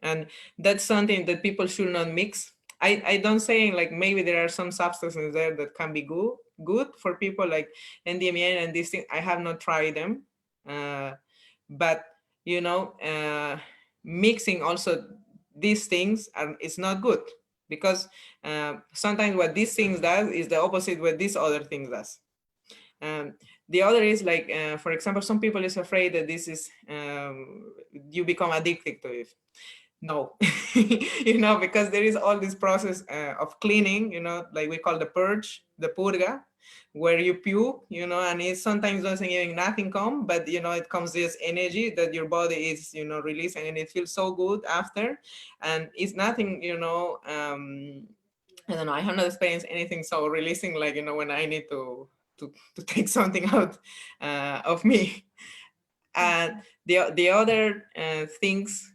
and that's something that people should not mix. I don't say like maybe there are some substances there that can be good for people like MDMA and these things. I have not tried them, but you know, mixing also these things is not good, because sometimes what these things does is the opposite what this other thing does. The other is like, for example, some people is afraid that this is you become addicted to it. No, you know, because there is all this process of cleaning, you know, like we call the purge, the purga, where you puke, you know, and it sometimes doesn't even nothing come, but you know, it comes this energy that your body is, you know, releasing, and it feels so good after, and it's nothing, you know, I don't know, I have not experienced anything so releasing, like, you know, when I need to take something out of me. And the other things,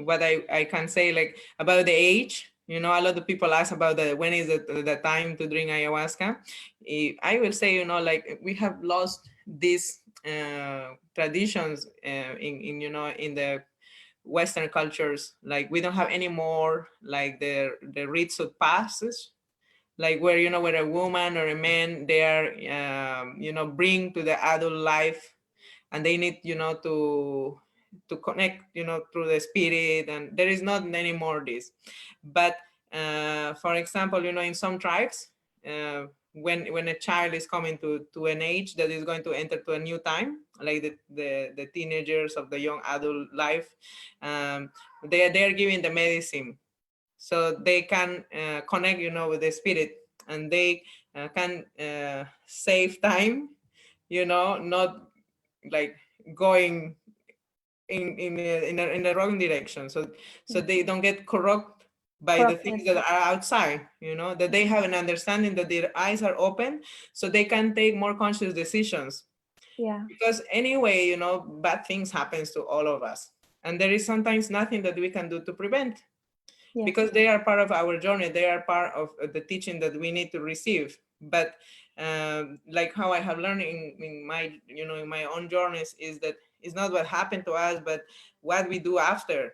what I can say, like about the age, you know, a lot of people ask about when is the time to drink ayahuasca. I will say, you know, like we have lost these traditions in you know, in the Western cultures. Like we don't have any more like the rites of passage, like where, you know, where a woman or a man, they are you know, bring to the adult life, and they need, you know, to connect, you know, through the spirit, and there is not anymore this. But for example, you know, in some tribes, when a child is coming to an age that is going to enter to a new time, like the teenagers of the young adult life, they are giving the medicine, so they can connect, you know, with the spirit, and they can save time, you know, not like going in the wrong direction, so they don't get corrupt by the things that are outside, you know, that they have an understanding, that their eyes are open, so they can take more conscious decisions. Yeah. Because anyway, you know, bad things happens to all of us, and there is sometimes nothing that we can do to prevent, Yes. because they are part of our journey, they are part of the teaching that we need to receive. But like how I have learned in my, you know, in my own journeys, is that it's not what happened to us, but what we do after,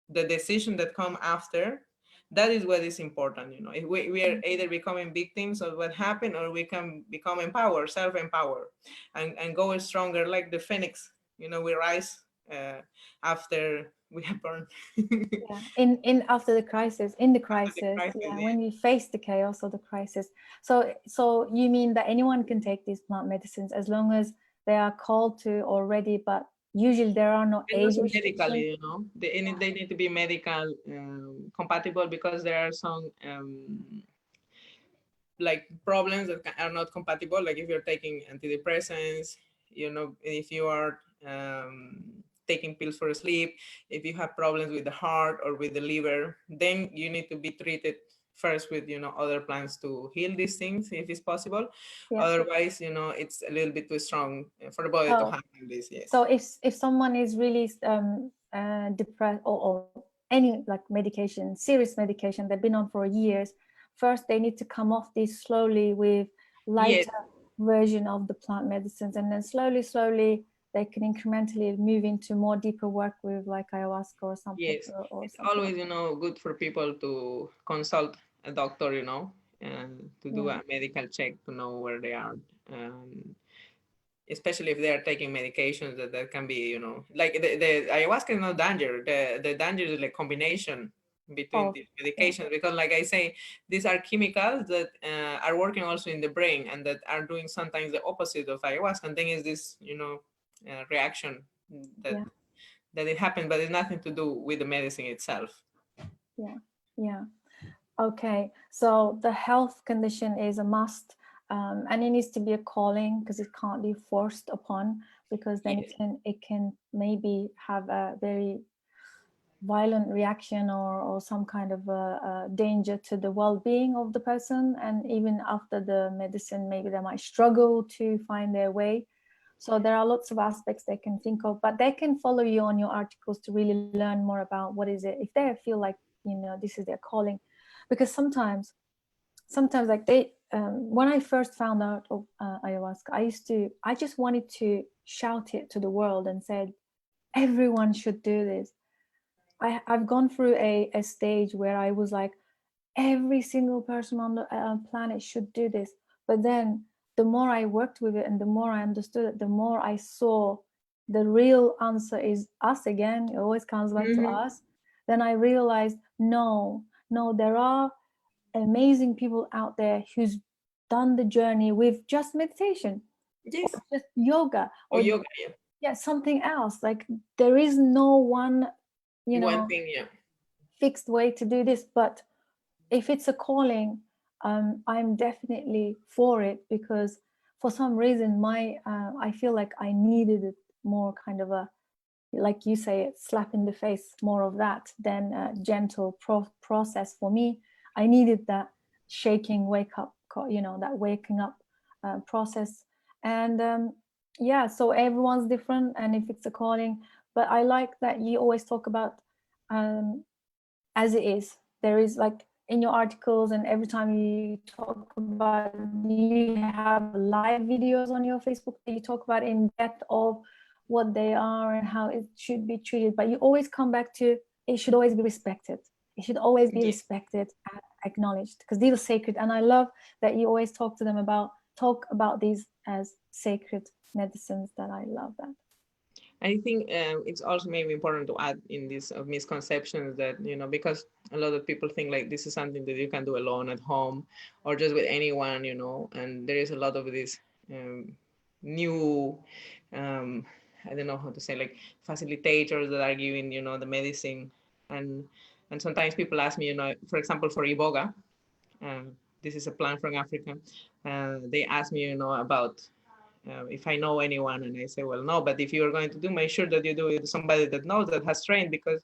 the decision that come after, that is what is important. You know, if we are either becoming victims of what happened, or we can become empowered, self-empowered, and go stronger, like the phoenix, you know, we rise after we have burned. Yeah, in after the crisis, in the crisis, crisis, yeah, yeah. when we face the chaos or the crisis. So you mean that anyone can take these plant medicines as long as they are called to already, but usually there are no And age also restrictions. medically, you know, they need to be medical compatible, because there are some like problems that are not compatible. Like if you're taking antidepressants, you know, if you are taking pills for sleep, if you have problems with the heart or with the liver, then you need to be treated first with, you know, other plants to heal these things if it's possible. Yeah. Otherwise, you know, it's a little bit too strong for the body to Oh. handle this. Yes. So if someone is really depressed, or any like medication, serious medication they've been on for years, first they need to come off these slowly with Yes. lighter version of the plant medicines, and then slowly they can incrementally move into more deeper work with like ayahuasca or something. Yes, it's always, you know, good for people to consult a doctor, you know, and to do a medical check to know where they are. Um, Especially if they are taking medications that can be, you know, like the ayahuasca is no danger. The danger is like combination between these medications, because like I say, these are chemicals that are working also in the brain, and that are doing sometimes the opposite of ayahuasca. And then is this, you know, reaction that it happens, but it's nothing to do with the medicine itself. Yeah. Okay, so the health condition is a must, and it needs to be a calling, because it can't be forced upon, because then it can maybe have a very violent reaction, or some kind of a danger to the well-being of the person, and even after the medicine maybe they might struggle to find their way. So there are lots of aspects they can think of, but they can follow you on your articles to really learn more about what is it, if they feel like, you know, this is their calling. Because sometimes sometimes like they when I first found out of ayahuasca, I just wanted to shout it to the world and said everyone should do this. I've gone through a stage where I was like, every single person on the planet should do this. But then the more I worked with it and the more I understood it, the more I saw the real answer is us again. It always comes back to us. Then I realized, no, there are amazing people out there who's done the journey with just meditation, Yes. or just yoga, Or yoga, yeah, something else. Like there is no one, one thing, fixed way to do this. But if it's a calling, I'm definitely for it, because for some reason I feel like I needed it more, kind of a, like you say, slap in the face, more of that than a gentle process for me. I needed that shaking wake up, that waking up process. And yeah, so everyone's different, and if it's a calling. But I like that you always talk about as it is. There is, like, in your articles and every time you talk about, you have live videos on your Facebook that you talk about in depth of what they are and how it should be treated. But you always come back to, it should always be respected. It should always be respected and acknowledged, because these are sacred. And I love that you always talk about these as sacred medicines. That I love that. I think it's also maybe important to add in these misconceptions that, because a lot of people think like this is something that you can do alone at home or just with anyone, and there is a lot of this new, I don't know how to say, like facilitators that are giving, the medicine. And sometimes people ask me, for example, for Iboga, this is a plant from Africa. They ask me, about if I know anyone, and I say, well, no, but if you're going to do, make sure that you do it with somebody that knows, that has trained, because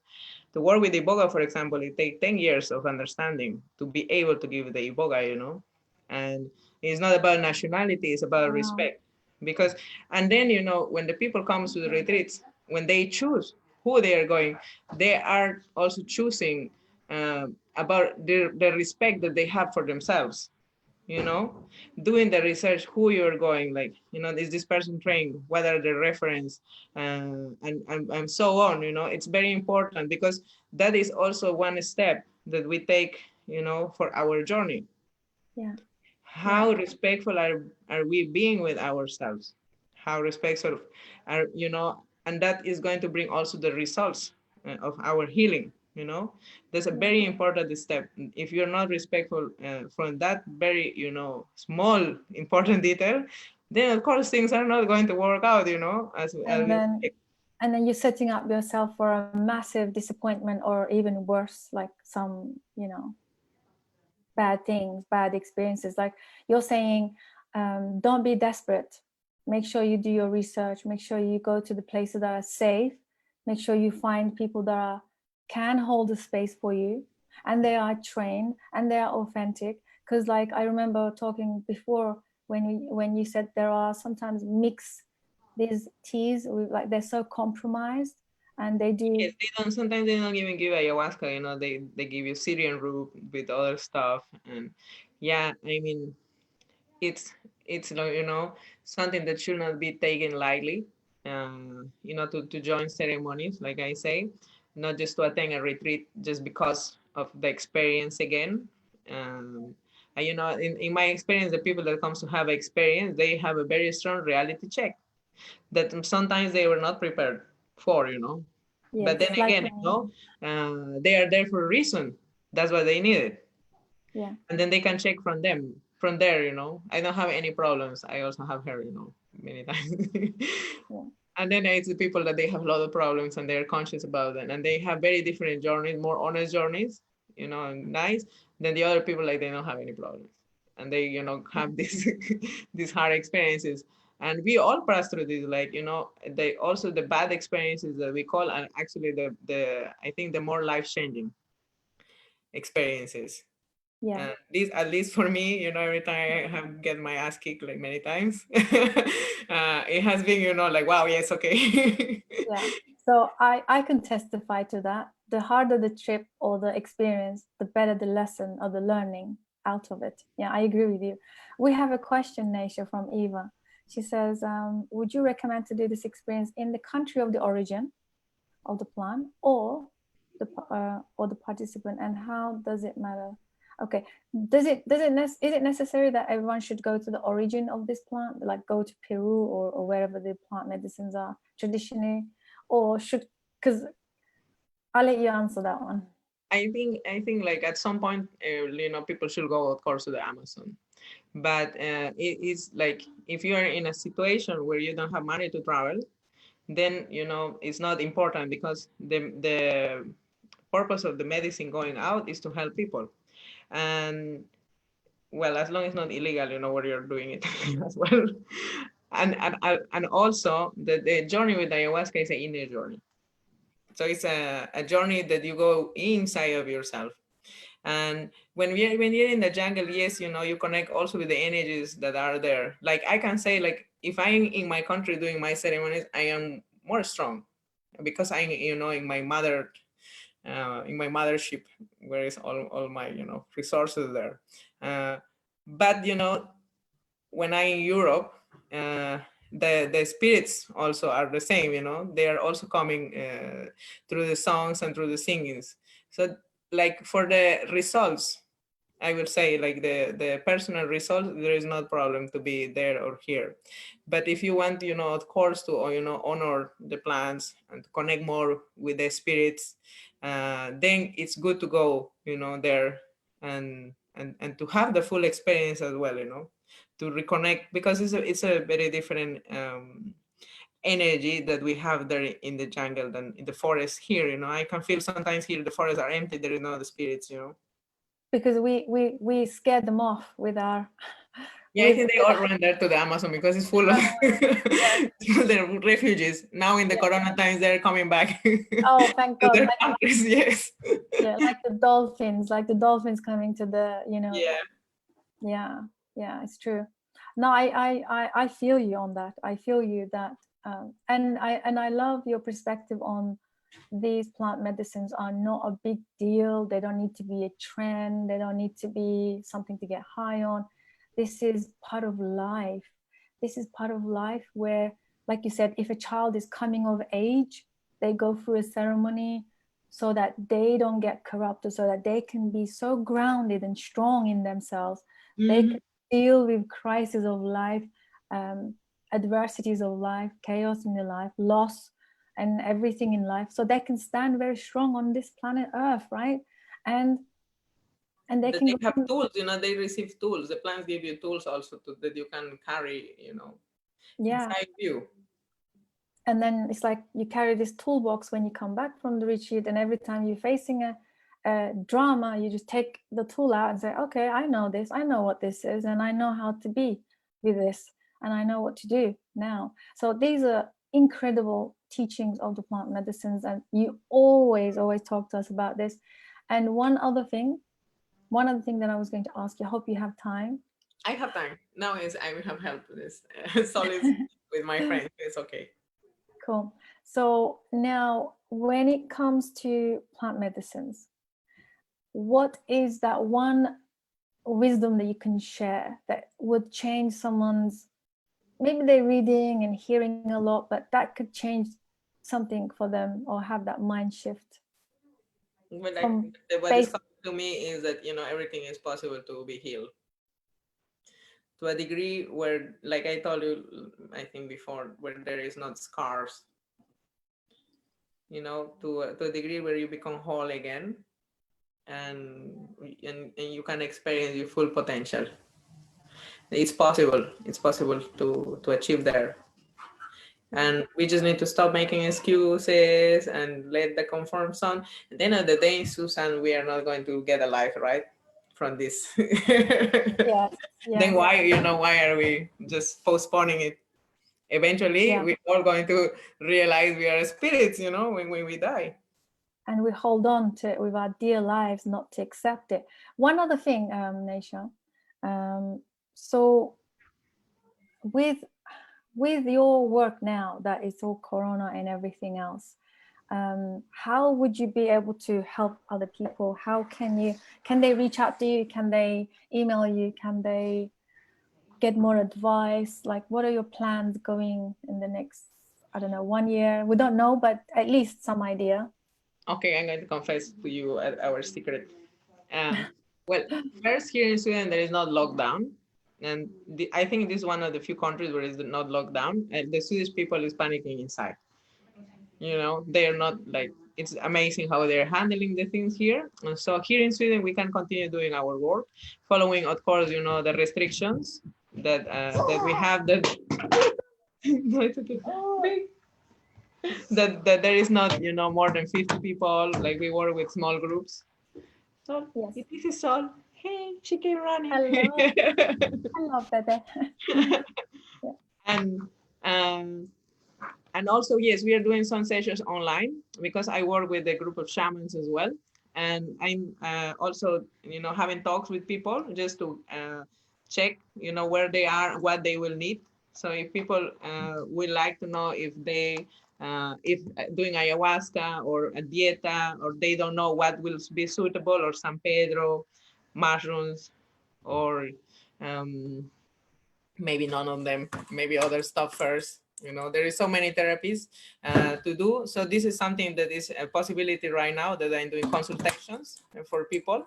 to work with Iboga, for example, it takes 10 years of understanding to be able to give the Iboga, and it's not about nationality, it's about respect. Because, and then, when the people come to the retreats, when they choose who they are going, they are also choosing about the respect that they have for themselves. Doing the research, who you're going, like, is this person trained, what are the reference, and so on. It's very important, because that is also one step that we take, for our journey. How respectful are we being with ourselves? How respectful are, and that is going to bring also the results of our healing. That's a very important step. If you're not respectful from that very, small important detail, then of course things are not going to work out, and then you're setting up yourself for a massive disappointment, or even worse, like some, bad things, bad experiences. Like you're saying, don't be desperate. Make sure you do your research. Make sure you go to the places that are safe. Make sure you find people that can hold a space for you, and they are trained and they are authentic. Because, like, I remember talking before when you said there are sometimes these teas with, like, they're so compromised, and they do. Yes, sometimes they don't even give ayahuasca. They give you Syrian root with other stuff, and yeah, I mean, it's something that should not be taken lightly. To join ceremonies, like I say, not just to attend a retreat just because of the experience again. And in my experience, the people that comes to have experience, they have a very strong reality check that sometimes they were not prepared for. Yes, but then again, they are there for a reason. That's what they needed. Yeah. And then they can check from there. I don't have any problems. I also have her, many times. And then it's the people that they have a lot of problems and they're conscious about it. And they have very different journeys, more honest journeys, and nice, than the other people, like they don't have any problems. And they, have these hard experiences. And we all pass through this, like, they also the bad experiences that we call, and actually the I think the more life-changing experiences. Yeah. This, at least for me, every time I have get my ass kicked, like, many times, it has been, like, wow, yes, okay. Yeah. So I can testify to that. The harder the trip or the experience, the better the lesson or the learning. out of it. Yeah, I agree with you. We have a question, Naisha, from Eva. She says, would you recommend to do this experience in the country of the origin of the plant or the participant, and how does it matter? Okay, is it necessary that everyone should go to the origin of this plant, like go to Peru or wherever the plant medicines are traditionally, or should, because I'll let you answer that one. I think like at some point, you know, people should go, of course, to the Amazon. But it is like if you are in a situation where you don't have money to travel, then you know it's not important, because the purpose of the medicine going out is to help people. And well, as long as it's not illegal, you know, where you're doing it as well. And also the journey with ayahuasca is an inner journey. So it's a journey that you go inside of yourself. And when you're in the jungle, yes, you know, you connect also with the energies that are there. Like I can say, like if I'm in my country doing my ceremonies, I am more strong because I, you know, in my mothership, where is all my, you know, resources there. But you know, when I'm in Europe, the spirits also are the same. You know, they are also coming through the songs and through the singings. So, like for the results, I will say like the personal results, there is no problem to be there or here. But if you want, you know, of course, to, you know, honor the plants and to connect more with the spirits, then it's good to go, you know, there and to have the full experience as well, you know, to reconnect, because it's a very different energy that we have there in the jungle than in the forest here. You know, I can feel sometimes here the forests are empty, there is no the spirits, you know. Because we scared them off with our Yeah, I think they all run there to the Amazon because it's full of the refugees. Now in the Corona times, they're coming back oh, thank to God. their Like, countries. Yes. yeah, like the dolphins coming to the, you know. Yeah. Yeah, it's true. No, I feel you on that. I feel you that, and I love your perspective on these plant medicines are not a big deal. They don't need to be a trend. They don't need to be something to get high on. This is part of life. This is part of life where, like you said, if a child is coming of age, they go through a ceremony so that they don't get corrupted, so that they can be so grounded and strong in themselves. They can deal with crises of life, adversities of life, chaos in their life, loss, and everything in life, so they can stand very strong on this planet Earth, right? And they That can they have tools, you know, they receive tools. The plants give you tools also that you can carry, you know, inside you. And then it's like you carry this toolbox when you come back from the retreat, and every time you're facing a drama, you just take the tool out and say, okay, I know this, I know what this is, and I know how to be with this, and I know what to do now. So these are incredible teachings of the plant medicines, and you always talk to us about this. And one other thing that I was going to ask you, I hope you have time. I have time now. Is I will have help with this solid with my friends. It's okay. Cool. So now, when it comes to plant medicines, what is that one wisdom that you can share that would change someone's, maybe they're reading and hearing a lot, but that could change something for them or have that mind shift? But From what is coming to me is that, you know, everything is possible to be healed to a degree where, like I told you, I think before, where there is not scars, you know, to a degree where you become whole again, and you can experience your full potential. It's possible. It's possible to achieve there. And we just need to stop making excuses and let the comfort zone. At the end of the day, Susan, we are not going to get a life, right? From this. Yes. Then why, you know, why are we just postponing it? Eventually, we're all going to realize we are spirits, you know, when we die. And we hold on to it with our dear lives, not to accept it. One other thing, Naisha. So with your work now that it's all Corona and everything else, how would you be able to help other people? How can they reach out to you? Can they email you? Can they get more advice? Like, what are your plans going in the next, I don't know, 1 year? We don't know, but at least some idea. Okay, I'm going to confess to you our secret. Well, first, here in Sweden, there is not lockdown. And I think this is one of the few countries where it's not lockdown. And the Swedish people is panicking inside. You know, they're not like, it's amazing how they're handling the things here. And so here in Sweden, we can continue doing our work, following, of course, you know, the restrictions that we have. That no, it's okay. That there is not, you know, more than 50 people. Like we work with small groups. So Yes. this is Sol. Hey, she came running. Hello. Hello, Bebe. And also, yes, we are doing some sessions online because I work with a group of shamans as well. And I'm also, you know, having talks with people just to check, you know, where they are, what they will need. So if people would like to know if they, if doing ayahuasca or a dieta, or they don't know what will be suitable, or San Pedro, mushrooms, or maybe none of them, maybe other stuff first. You know, there is so many therapies to do. So this is something that is a possibility right now, that I'm doing consultations for people.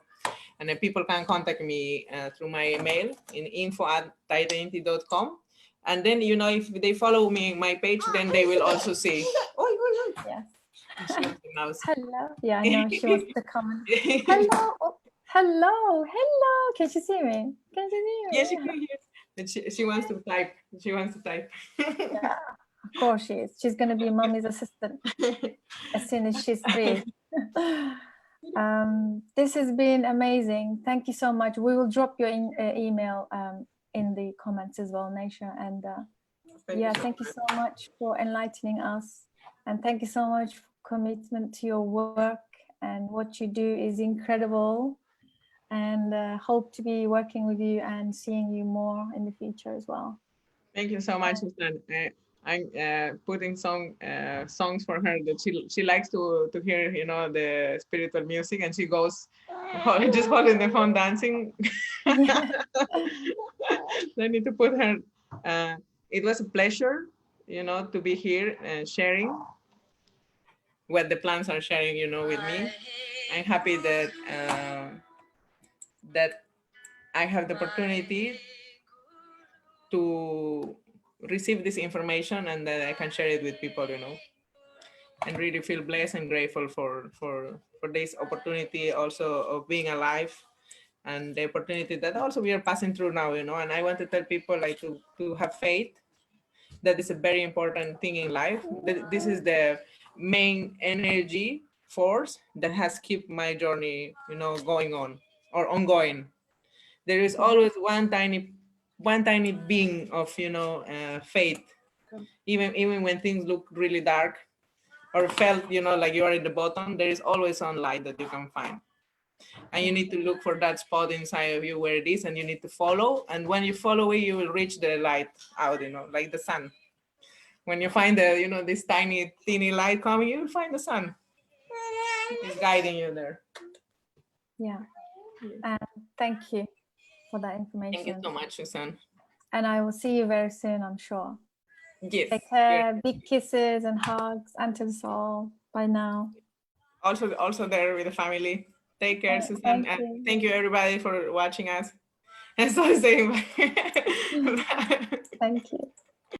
And then people can contact me through my email in info@titanity.com. And then, you know, if they follow me my page, then they will also see. Yes. Mouse. Hello. Yeah, I know. She wants to come. Hello. Oh, hello. Hello. Can she see me? Can she see me? Yes, she can hear. And she wants to type. She wants to type. Yeah, of course she is. She's going to be mommy's assistant as soon as she's free. This has been amazing. Thank you so much. We will drop your email in the comments as well, Naisha. And thank you so much for enlightening us. And thank you so much for commitment to your work, and what you do is incredible. And hope to be working with you and seeing you more in the future as well. Thank you so much, Susan. I'm putting some songs for her that she likes to hear, you know, the spiritual music, and she goes just holding the phone dancing. I need to put her. It was a pleasure, you know, to be here and sharing what the plants are sharing, you know, with me. I'm happy that that I have the opportunity to receive this information, and that I can share it with people, you know, and really feel blessed and grateful for this opportunity also of being alive, and the opportunity that also we are passing through now, you know. And I want to tell people, like, to have faith. That is a very important thing in life. This is the main energy force that has kept my journey, you know, going on or ongoing. There is always one tiny being of, you know, faith, even when things look really dark, or felt, you know, like you are at the bottom. There is always some light that you can find, and you need to look for that spot inside of you where it is, and you need to follow. And when you follow it, you will reach the light out, you know, like the sun. When you find the, you know, this tiny teeny light coming, you will find the sun. It's guiding you there. Yeah. And thank you for that information. Thank you so much, Susan. And I will see you very soon, I'm sure. Yes. Take care. Big kisses and hugs until Sol. Bye now. Also there with the family. Take care, Susan. Thank you everybody for watching us. And so saying bye. Thank you.